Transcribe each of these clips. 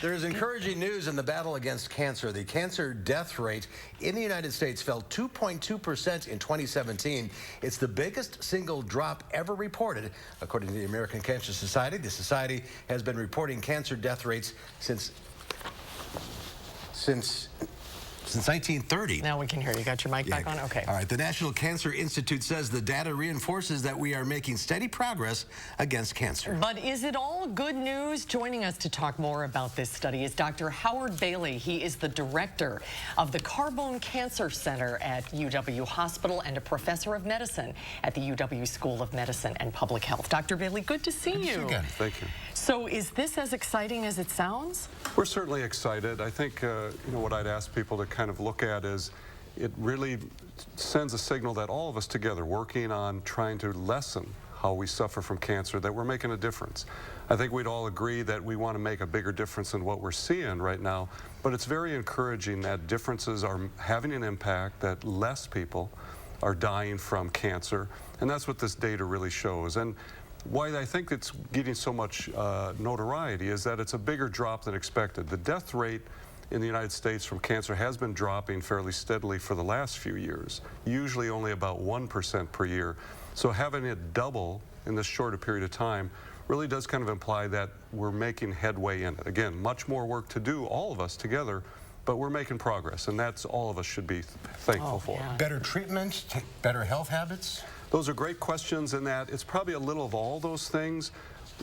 There's encouraging news in the battle against cancer. The cancer death rate in the United States fell 2.2% in 2017. It's the biggest single drop ever reported, according to the American Cancer Society. The society has been reporting cancer death rates since 1930. Now we can hear you. Got your mic back on? Okay. All right. The National Cancer Institute says the data reinforces that we are making steady progress against cancer. But is it all good news? Joining us to talk more about this study is Dr. Howard Bailey. He is the director of the Carbone Cancer Center at UW Hospital and a professor of medicine at the UW School of Medicine and Public Health. Dr. Bailey, good to see you. Again. Thank you. So is this as exciting as it sounds? We're certainly excited. I think what I'd ask people to kind of look at is it really sends a signal that all of us together working on trying to lessen how we suffer from cancer, that we're making a difference. I think we'd all agree that we want to make a bigger difference than what we're seeing right now, but it's very encouraging that differences are having an impact, that less people are dying from cancer, and that's what this data really shows. And why I think it's getting so much notoriety is that it's a bigger drop than expected. The death rate in the United States from cancer has been dropping fairly steadily for the last few years, usually only about 1% per year. So having it double in this shorter period of time really does kind of imply that we're making headway in it. Again, much more work to do, all of us together, but we're making progress, and that's all of us should be thankful for. Yeah. Better treatment, better health habits? Those are great questions in that it's probably a little of all those things.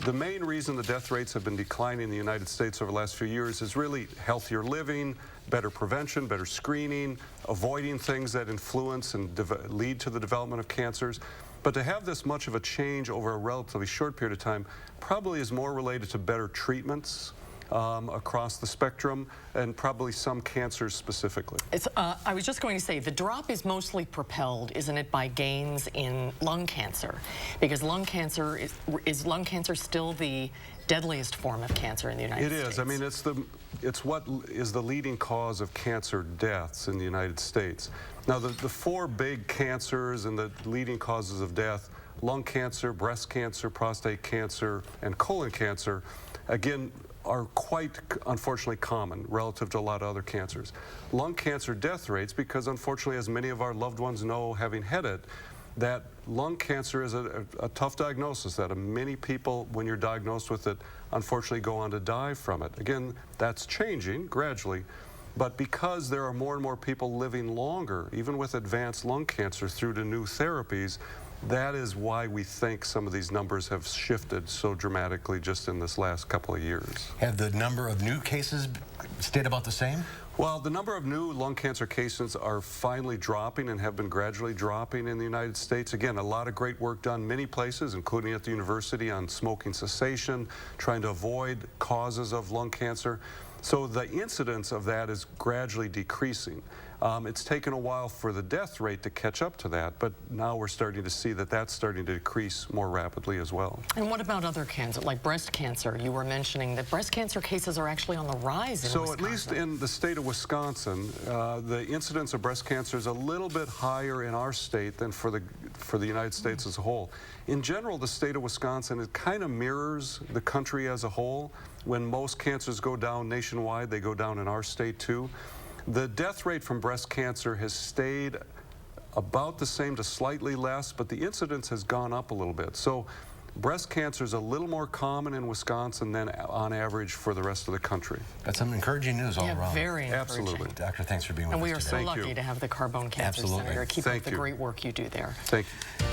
The main reason the death rates have been declining in the United States over the last few years is really healthier living, better prevention, better screening, avoiding things that influence and lead to the development of cancers. But to have this much of a change over a relatively short period of time probably is more related to better treatments across the spectrum, and probably some cancers specifically. I was just going to say, the drop is mostly propelled, isn't it, by gains in lung cancer? Because lung cancer, is lung cancer still the deadliest form of cancer in the United States? It is. I mean, it's what is the leading cause of cancer deaths in the United States. Now, the four big cancers and the leading causes of death, lung cancer, breast cancer, prostate cancer, and colon cancer, again, are quite unfortunately common relative to a lot of other cancers. Lung cancer death rates, because unfortunately, as many of our loved ones know having had it, that lung cancer is a tough diagnosis, that many people, when you're diagnosed with it, unfortunately go on to die from it. Again, that's changing gradually, but because there are more and more people living longer, even with advanced lung cancer through to new therapies, that is why we think some of these numbers have shifted so dramatically just in this last couple of years. Have the number of new cases stayed about the same? Well, the number of new lung cancer cases are finally dropping and have been gradually dropping in the United States. Again, a lot of great work done many places, including at the university, on smoking cessation, trying to avoid causes of lung cancer. So the incidence of that is gradually decreasing. It's taken a while for the death rate to catch up to that, but now we're starting to see that that's starting to decrease more rapidly as well. And what about other cancer, like breast cancer? You were mentioning that breast cancer cases are actually on the rise in Wisconsin. So at least in the state of Wisconsin, the incidence of breast cancer is a little bit higher in our state than for the United States as a whole. In general, the state of Wisconsin, it kind of mirrors the country as a whole. When most cancers go down nationwide, they go down in our state too. The death rate from breast cancer has stayed about the same to slightly less, but the incidence has gone up a little bit. So breast cancer is a little more common in Wisconsin than on average for the rest of the country. That's some encouraging news all around. Very encouraging. Absolutely. Doctor, thanks for being with us today. And we are so today. lucky to have the Carbone Cancer Center. Keep up the great work you do there. Thank you.